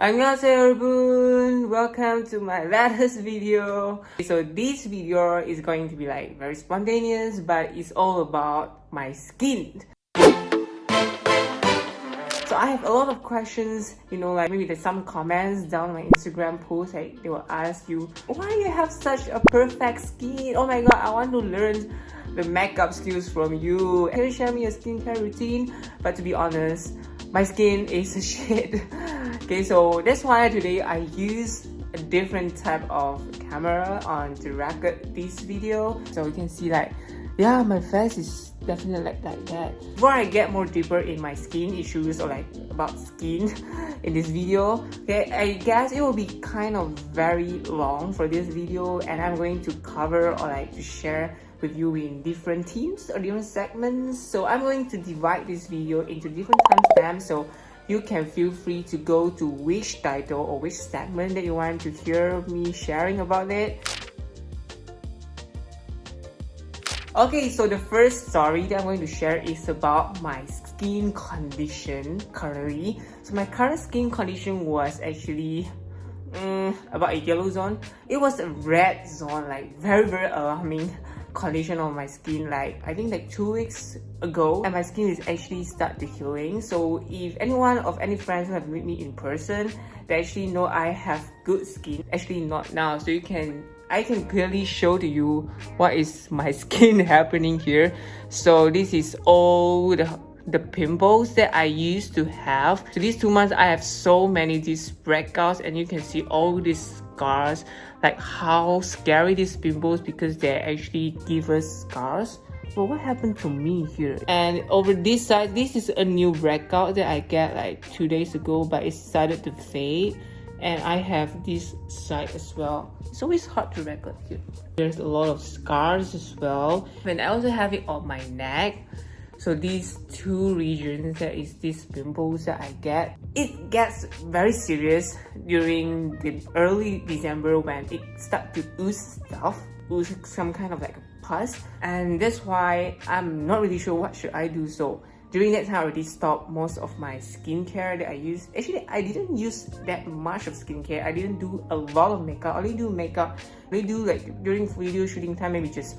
안녕하세요 여러분, welcome to my latest video. So this video is going to be like very spontaneous, but it's all about my skin. So I have a lot of questions, like maybe there's some comments down my Instagram post, like they will ask you, why you have such a perfect skin? Oh my god, I want to learn the makeup skills from you. Can you share me your skincare routine? But to be honest, my skin is a shit. Okay, so that's why today I use a different type of camera to record this video. So you can see like, yeah, my face is definitely like that. Before I get more deeper in my skin issues or like about skin in this video, okay, I guess it will be kind of very long for this video, and I'm going to cover or like to share with you in different themes or different segments. So I'm going to divide this video into different timestamps, so you can feel free to go to which title or which segment that you want to hear me sharing about it. Okay, so the first story that I'm going to share is about my skin condition currently. So my current skin condition was actually about a yellow zone. It was a red zone, like very alarming condition on my skin. Like I think like 2 weeks ago, and my skin is actually start to healing. So if anyone of any friends who have met me in person, they actually know I have good skin. Actually not now, so I can clearly show to you what is my skin happening here. So this is all the pimples that I used to have. So these 2 months I have so many these breakouts, and you can see all these scars, like how scary these pimples, because they actually give us scars. But what happened to me here? And over this side, this is a new breakout that I get like 2 days ago, but it started to fade. And I have this side as well. It's always hard to record here. There's a lot of scars as well. And I also have it on my neck. So these 2 regions, that is these pimples that I get. It gets very serious during the early December when it starts to ooze some kind of like a pus. And that's why I'm not really sure what should I do. So during that time, I already stopped most of my skincare that I use. Actually, I didn't use that much of skincare. I didn't do a lot of makeup. I only do makeup. I only do like during video shooting time, maybe just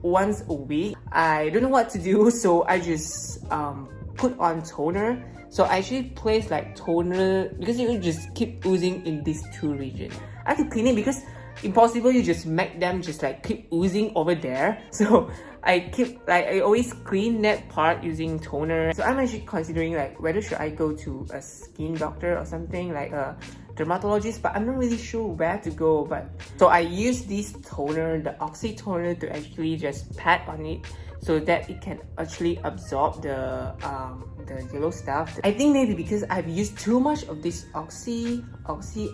once a week. I don't know what to do, so I just put on toner. So I actually place like toner because it will just keep oozing in these 2 regions. I have to clean it because impossible you just make them just like keep oozing over there. So I always clean that part using toner. So I'm actually considering like whether should I go to a skin doctor or something, like a dermatologist, but I'm not really sure where to go. But so I use this toner, the oxy toner, to actually just pat on it so that it can actually absorb the yellow stuff. I think maybe because I've used too much of this oxy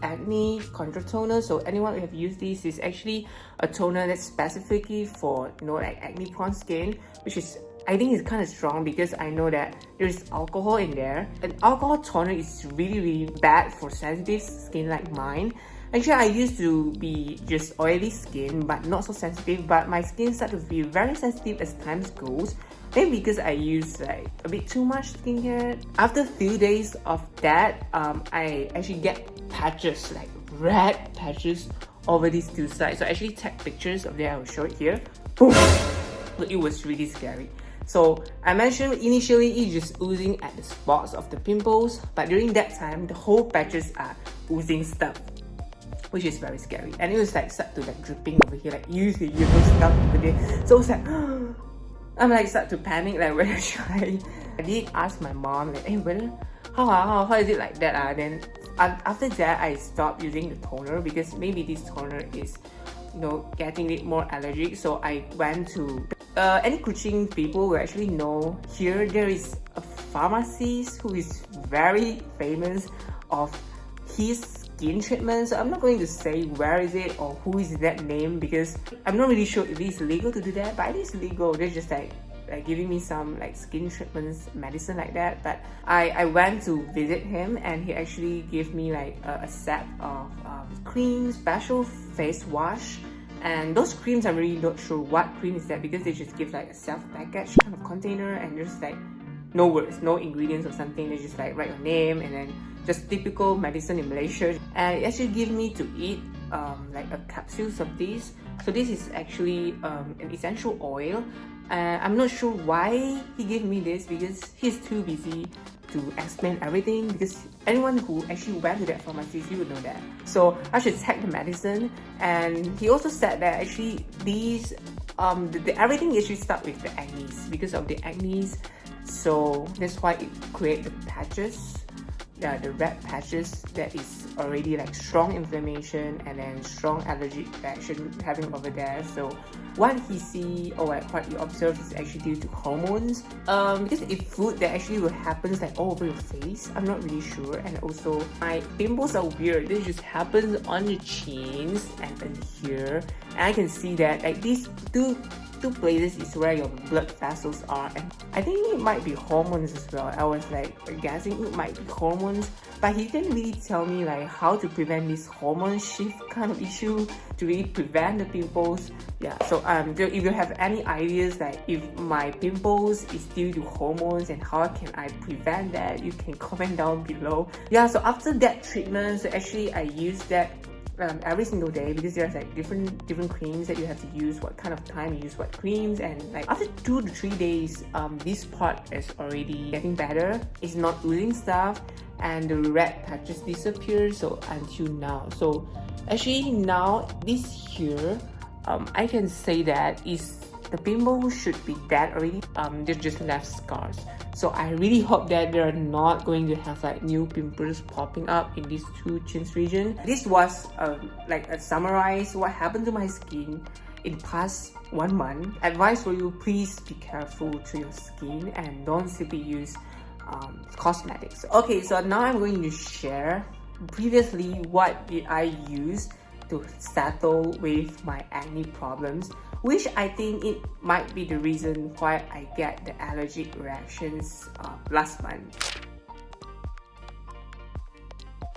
acne contour toner. So anyone who have used this is actually a toner that's specifically for like acne prone skin, which is I think it's kind of strong because I know that there's alcohol in there. And alcohol toner is really bad for sensitive skin like mine. Actually, I used to be just oily skin but not so sensitive, but my skin started to be very sensitive as time goes. Maybe because I use like a bit too much skincare. After a few days of that, I actually get patches, like red patches over these 2 sides. So I actually take pictures of that. I will show it here. Boom! It was really scary. So I mentioned initially it's just oozing at the spots of the pimples, but during that time the whole patches are oozing stuff, which is very scary. And it was like start to like dripping over here, like usually stuff over there. So it's like I'm like start to panic, like whether should I did ask my mom like, hey, whether how is it like that? Then after that I stopped using the toner because maybe this toner is getting it more allergic. So I went to any Kuching people who actually know, here there is a pharmacist who is very famous of his skin treatment. So I'm not going to say where is it or who is that name because I'm not really sure if it's legal to do that, but it is legal. They're just like giving me some like skin treatments, medicine like that. But I went to visit him, and he actually gave me like a set of creams, special face wash. And those creams, I'm really not sure what cream is that because they just give like a self-packaged kind of container, and there's like no words, no ingredients or something. They just like write your name and then just typical medicine in Malaysia, and it actually gave me to eat like a capsules of this. So this is actually an essential oil. I'm not sure why he gave me this, because he's too busy to explain everything, because anyone who actually went to that pharmacy, you would know that. So I should check the medicine, and he also said that actually these everything actually start with the acne, because of the acne. So that's why it creates the patches, the red patches that is already like strong inflammation and then strong allergic reaction having over there. So what he see or what he observed is actually due to hormones. Because if food that actually will happens like all over your face, I'm not really sure. And also my pimples are weird. This just happens on the chins and in here, and I can see that like these two places is where your blood vessels are, and I think it might be hormones as well. I was like guessing it might be hormones, but he didn't really tell me like how to prevent this hormone shift kind of issue to really prevent the pimples. Yeah, so if you have any ideas like if my pimples is due to hormones and how can I prevent that, you can comment down below. Yeah, so after that treatment, so actually I used that every single day, because there's like different creams that you have to use, what kind of time you use what creams, and like after 2 to 3 days this part is already getting better. It's not oozing stuff and the red patches disappear. So until now, so actually now this here I can say that is the pimple should be dead already. They're just left scars. So I really hope that they're not going to have like new pimples popping up in these 2 chins region. This was like a summarize what happened to my skin in past 1 month. Advice for you, please be careful to your skin and don't simply use cosmetics. Okay, so now I'm going to share previously what did I use to settle with my acne problems, which I think it might be the reason why I get the allergic reactions last month.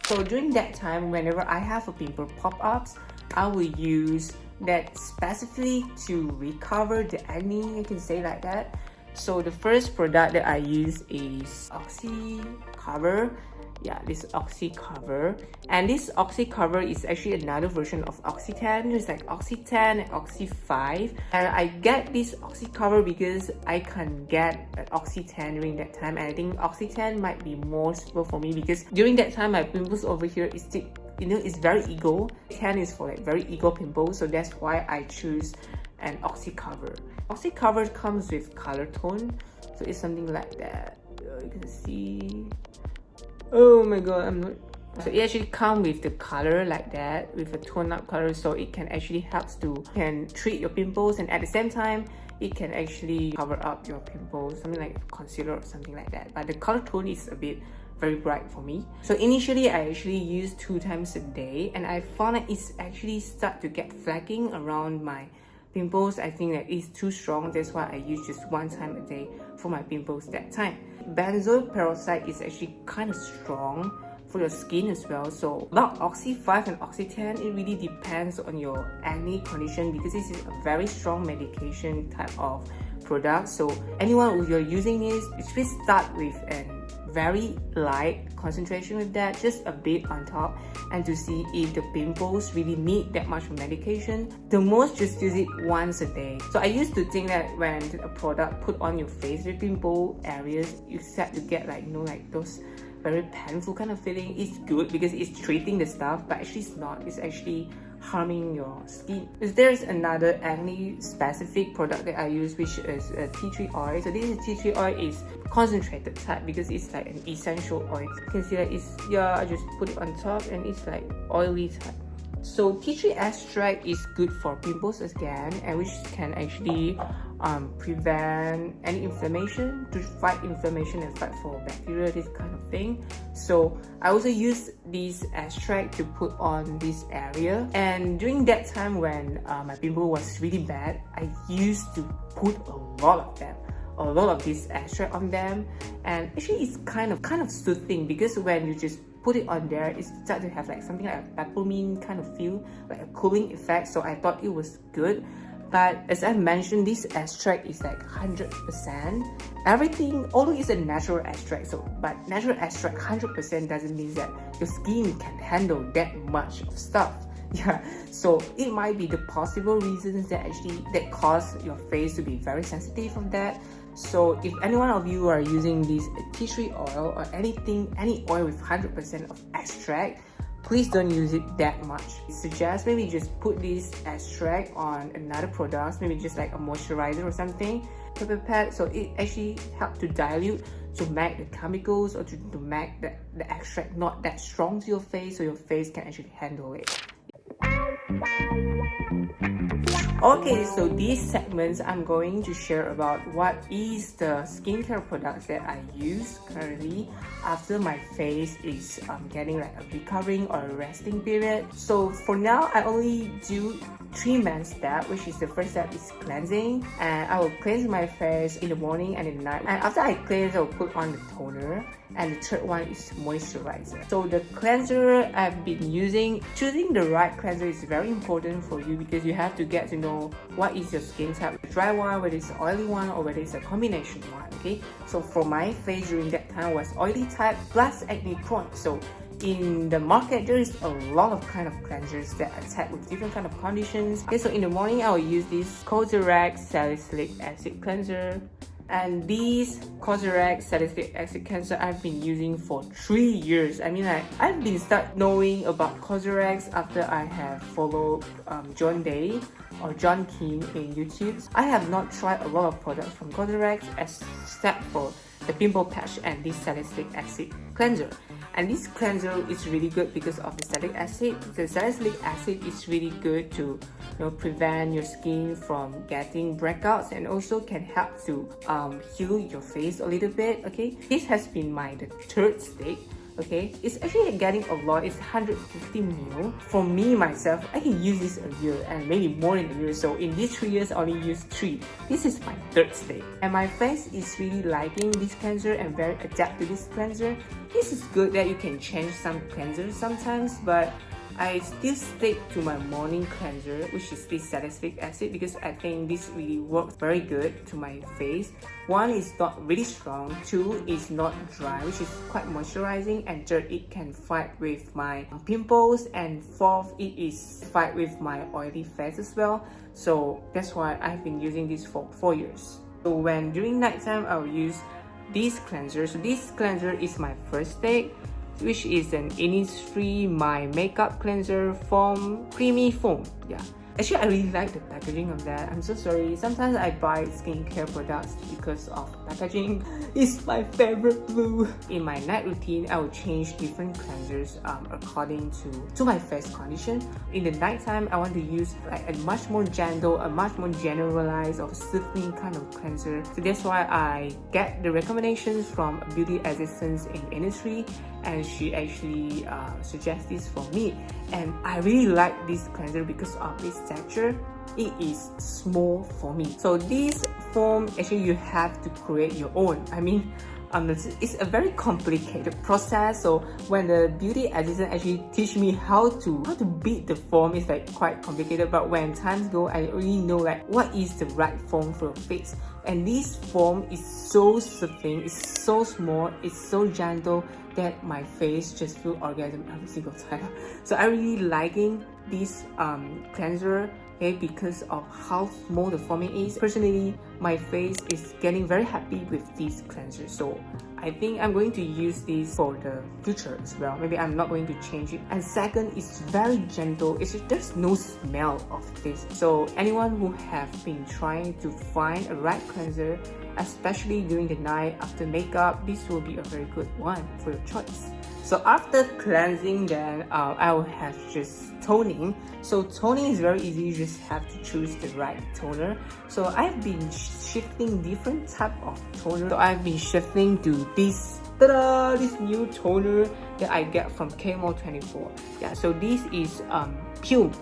So during that time, whenever I have a pimple pop-ups, I will use that specifically to recover the acne, you can say like that. So the first product that I use is Oxy Cover. Yeah, this Oxy Cover, and this Oxy Cover is actually another version of Oxy 10. There's like Oxy 10 and Oxy 5, and I get this Oxy Cover because I can get an Oxy 10 during that time, and I think Oxy 10 might be more suitable for me because during that time my pimples over here is still, you know, it's very ego. 10 is for like very ego pimples, so that's why I choose an Oxy Cover. Oxy Cover comes with color tone, so it's something like that. You can see. Oh my god, I'm not. So it actually comes with the color like that, with a tone up color, so it can actually helps to treat your pimples, and at the same time it can actually cover up your pimples, something like concealer or something like that. But the color tone is a bit very bright for me. So initially I actually used 2 times a day, and I found that it's actually start to get flaking around my pimples. I think that it's too strong, that's why I use just 1 time a day for my pimples that time. Benzoyl peroxide is actually kind of strong for your skin as well. So about Oxy 5 and Oxy 10, it really depends on your acne condition, because this is a very strong medication type of product. So anyone who you're using this, you should start with a very light concentration with that, just a bit on top, and to see if the pimples really need that much medication. The most, just use it once a day. So I used to think that when a product put on your face, the pimple areas, you start to get like, you know, like those very painful kind of feeling. It's good because it's treating the stuff, but actually it's not. It's actually harming your skin. There's another acne specific product that I use, which is a tea tree oil. So this tea tree oil is concentrated type because it's like an essential oil. You can see that it's, yeah, I just put it on top and it's like oily type. So tea tree extract is good for pimples again, and which can actually prevent any inflammation, to fight inflammation and fight for bacteria, this kind of thing. So I also use this extract to put on this area, and during that time when my pimple was really bad, I used to put a lot of this extract on them, and actually it's kind of soothing, because when you just put it on there, it starts to have like something like a peppermint kind of feel, like a cooling effect. So I thought it was good. But as I mentioned, this extract is like 100%. Everything, although it's a natural extract, but natural extract 100% doesn't mean that your skin can handle that much of stuff. Yeah, so it might be the possible reasons that cause your face to be very sensitive of that. So if any one of you are using this tea tree oil or any oil with 100% of extract, please don't use it that much. I suggest maybe just put this extract on another product, maybe just like a moisturizer or something, pepper pad, so it actually helps to dilute, to make the chemicals or to make the extract not that strong to your face, so your face can actually handle it. Okay, so these segments I'm going to share about what is the skincare products that I use currently after my face is getting like a recovering or a resting period. So for now, I only do 3 main steps, which is the first step is cleansing, and I will cleanse my face in the morning and in the night. And after I cleanse, I will put on the toner, and the third one is moisturizer. So the cleanser I've been using, choosing the right cleanser is very important for you because you have to get to know what is your skin type, the dry one, whether it's an oily one or whether it's a combination one. Okay, so for my face during that time was oily type plus acne prone. So in the market, there is a lot of kind of cleansers that attack with different kind of conditions. Okay, so in the morning, I will use this Cosrx Salicylic Acid Cleanser. And these Cosrx Salicylic Acid Cleanser I've been using for 3 years. I mean, I've been start knowing about Cosrx after I have followed John Day or John Kim in YouTube. I have not tried a lot of products from Cosrx except for the pimple patch and this salicylic acid cleanser. And this cleanser is really good because of the salicylic acid. The salicylic acid is really good to prevent your skin from getting breakouts and also can help to heal your face a little bit. Okay, this has been the third stick. Okay, it's actually getting a lot. It's 150 ml. For me myself, I can use this a year and maybe more in a year. So in these 3 years, I only used 3. This is my third stick, and my face is really liking this cleanser and very adapt to this cleanser. This is good that you can change some cleansers sometimes, but I still stick to my morning cleanser, which is this salicylic acid, because I think this really works very good to my face. 1 is not really strong, 2 is not dry, which is quite moisturizing, and 3rd, it can fight with my pimples, and 4th, it is fight with my oily face as well. So that's why I've been using this for 4 years. So when during nighttime, I'll use this cleanser. So this cleanser is my first stick, which is an Innisfree My Makeup Cleanser Foam Creamy Foam. Yeah, actually I really like the packaging of that. I'm so sorry, sometimes I buy skincare products because of packaging. It's my favorite blue. In my night routine, I will change different cleansers according to my face condition. In the nighttime, I want to use like a much more gentle, a much more generalized or soothing kind of cleanser. So that's why I get the recommendations from a beauty assistant in Innisfree, and she actually suggests this for me. And I really like this cleanser because of its texture. It is small for me. So this foam, actually you have to create your own. I mean, it's a very complicated process. So when the beauty assistant actually teach me how to beat the foam, it's like quite complicated. But when times go, I really know like what is the right foam for your face. And this foam is so soothing, it's so small, it's so gentle that my face just feel orgasm every single time. So I really liking this cleanser. Okay, because of how small the foaming is. Personally, my face is getting very happy with this cleanser, so I think I'm going to use this for the future as well. Maybe I'm not going to change it. And second, it's very gentle. There's no smell of this. So anyone who have been trying to find a right cleanser, especially during the night after makeup, this will be a very good one for your choice. So after cleansing, then I will have just toning. So toning is very easy. You just have to choose the right toner. So I've been shifting different type of toner. So I've been shifting to this new toner that I get from KMall 24. Yeah, so this is Pure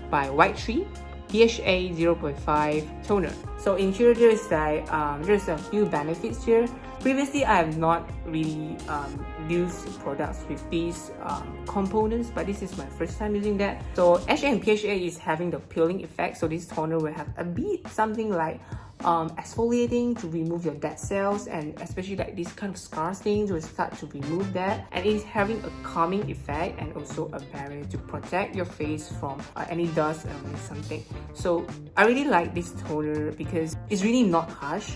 by White Tree. PHA 0.5 toner. So in here there's a few benefits here. Previously I have not really used products with these components, but this is my first time using that. So HA and PHA is having the peeling effect, so this toner will have a bit something like exfoliating to remove your dead cells, and especially like these kind of scar stains will start to remove that, and it is having a calming effect and also a barrier to protect your face from any dust or something. So I really like this toner because it's really not harsh,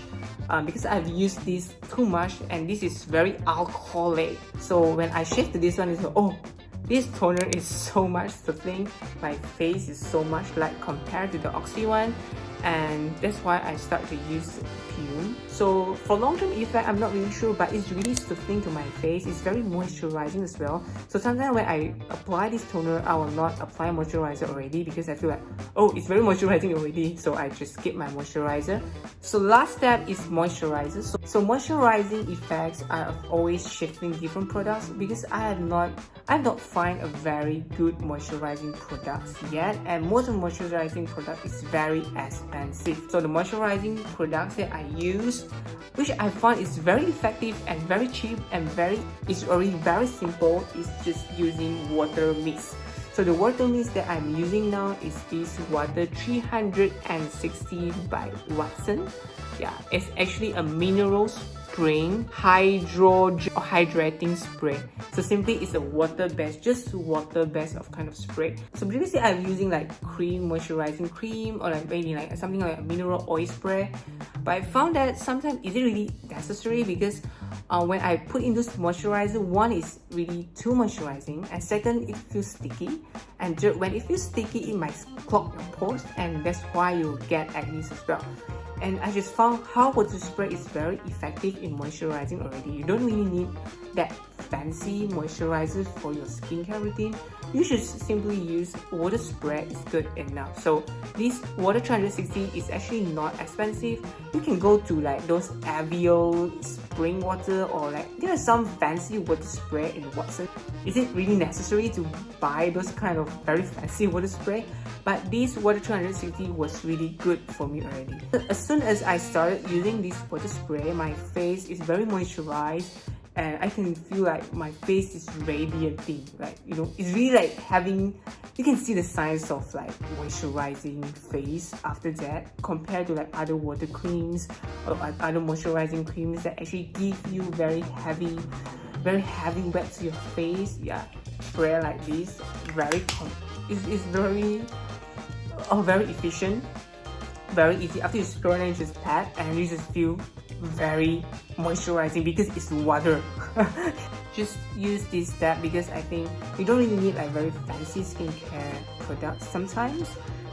because I've used this too much and this is very alcoholic. So when I shift to this one, it's like, oh, this toner is so much soothing. My face is so much light compared to the Oxy one, and that's why I start to use Pume. So for long-term effect, I'm not really sure, but it's really soothing to my face. It's very moisturizing as well. So sometimes when I apply this toner, I will not apply moisturizer already because I feel like, oh, it's very moisturizing already, so I just skip my moisturizer. So last step is moisturizer. So moisturizing effects are always shifting different products because I have not find a very good moisturizing products yet, and most of moisturizing product is very expensive. So the moisturizing products that I use, which I find is very effective and very cheap and it's already very simple, is just using water mix. So the water mix that I'm using now is this water 360 by Watson. Yeah, it's actually a mineral spring hydrating spray. So simply it's a water-based, just water-based of kind of spray. So previously I'm using like moisturizing cream, or like maybe like something like a mineral oil spray. But I found that sometimes is it really necessary, because when I put in this moisturizer, one is really too moisturizing, and second, it feels sticky, and when it feels sticky, it might clog your pores, and that's why you get acne as well. And I just found how water spray is very effective in moisturizing already. You don't really need that fancy moisturizer for your skincare routine. You should simply use water spray, is good enough. So this water 360 is actually not expensive. You can go to like those Aviol spring water, or like there are some fancy water spray in Watson. Is it really necessary to buy those kind of very fancy water spray? But this water 360 was really good for me already. As soon as I started using this water spray, my face is very moisturized, and I can feel like my face is radiating. Like, you know, it's really like having, you can see the signs of like moisturizing face after that, compared to like other water creams or other moisturizing creams that actually give you very heavy wet to your face. Yeah, spray like this is very efficient, very easy. After you spray, you just pat and you just feel very moisturizing because it's water. Just use this step because I think you don't really need like very fancy skincare products. Sometimes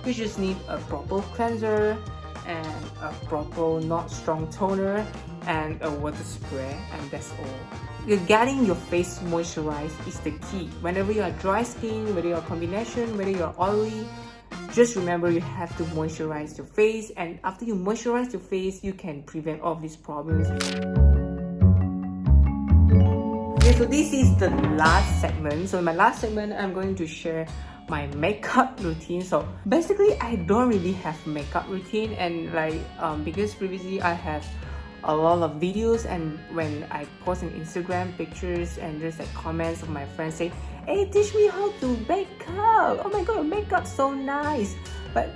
you just need a proper cleanser and a proper not strong toner and a water spray, and that's all. Getting your face moisturized is the key. Whenever you are dry skin, whether you're a combination, whether you're oily, just remember you have to moisturize your face, and after you moisturize your face, you can prevent all of these problems. Okay, so this is the last segment. So in my last segment, I'm going to share my makeup routine. So basically, I don't really have makeup routine, and like because previously I have a lot of videos, and when I post on Instagram pictures, and there's like comments of my friends say, hey, teach me how to make up. Oh my god, your makeup's so nice. But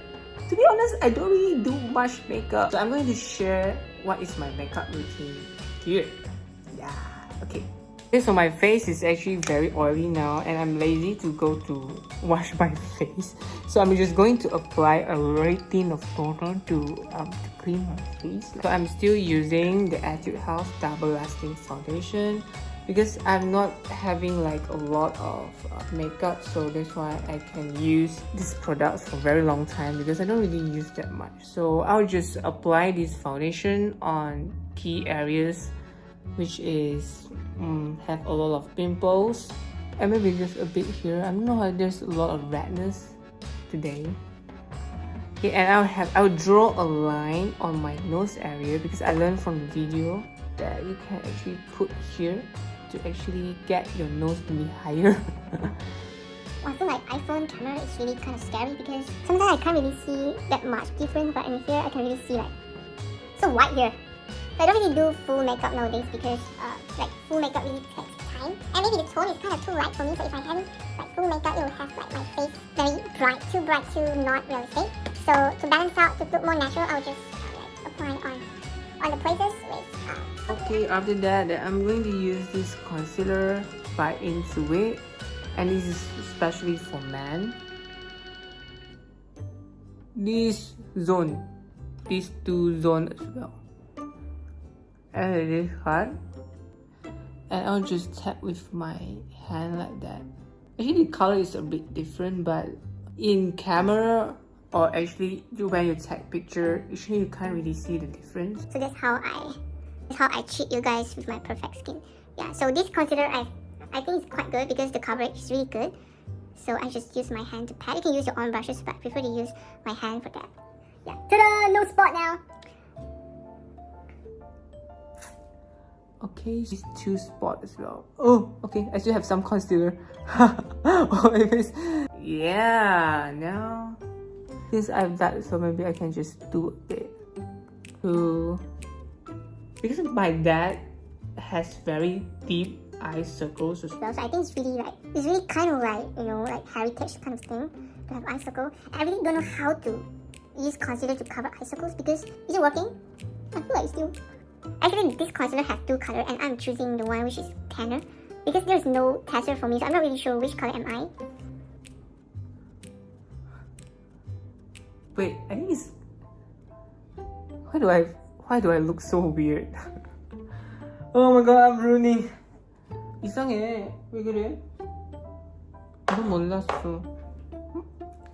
to be honest, I don't really do much makeup. So I'm going to share what is my makeup routine here. Yeah, okay. So my face is actually very oily now, and I'm lazy to go to wash my face. So I'm just going to apply a very thin of toner to clean my face. So I'm still using the Etude House Double Lasting Foundation because I'm not having like a lot of makeup, so that's why I can use this product for a very long time because I don't really use that much. So I'll just apply this foundation on key areas, which is have a lot of pimples, and maybe just a bit here. I don't know how there's a lot of redness today. Okay, and I'll draw a line on my nose area because I learned from the video that you can actually put here to actually get your nose to be higher. also like iPhone camera is really kind of scary because sometimes I can't really see that much difference, but in here I can really see like so white here. So I don't really do full makeup nowadays because like full makeup really takes time, and maybe the tone is kind of too light for me. So if I have like full makeup, it will have like my face very bright to not realistic. So to balance out, to look more natural, I'll just like apply on the places with. Okay, after that, I'm going to use this concealer by Intuit, and this is especially for men. This zone, these two zones as well, and this part, and I'll just tap with my hand like that. Actually, the color is a bit different, but in camera or actually when you take picture, actually you can't really see the difference. So that's how I treat you guys with my perfect skin. Yeah, so this concealer I think it's quite good because the coverage is really good. So I just use my hand to pat. You can use your own brushes, but I prefer to use my hand for that. Yeah, ta-da! No spot now! Okay, these two spots as well. Oh, okay, I still have some concealer. Oh, anyways, yeah, now since I've that, so maybe I can just do a bit. So, because my dad has very deep eye circles as well. So I think it's really kind of like, you know, like heritage kind of thing to have eye circle. And I really don't know how to use concealer to cover eye circles because is it working? I feel like it's still. Actually, this concealer has two colors and I'm choosing the one which is tanner because there's no tester for me, so I'm not really sure which color am I. Wait, I think it's. Why do I look so weird? Oh my god, I'm ruining. 이상해. 왜 그래? 나도 몰랐어.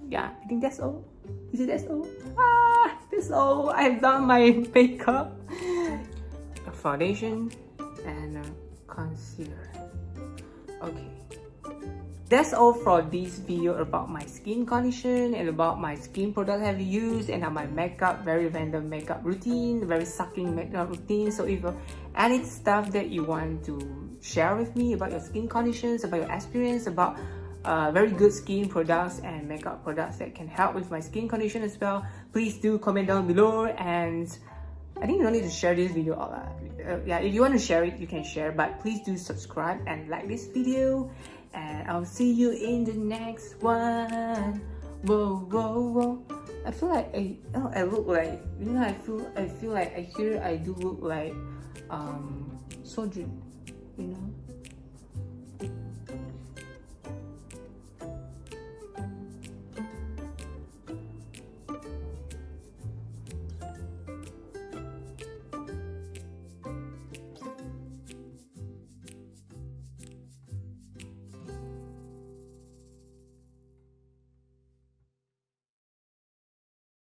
Yeah, I think that's all. Is it that's all? Ah, that's all. I've done my makeup. A foundation and a concealer. Okay. That's all for this video about my skin condition and about my skin product I've used and my makeup, very random makeup routine, very sucking makeup routine. So if any stuff that you want to share with me about your skin conditions, about your experience, about very good skin products and makeup products that can help with my skin condition as well, please do comment down below. And I think you don't need to share this video. Yeah, if you want to share it, you can share, but please do subscribe and like this video. And I'll see you in the next one. Whoa, whoa, whoa. I feel like I look like, you know, I feel like I do look like Sojun, you know.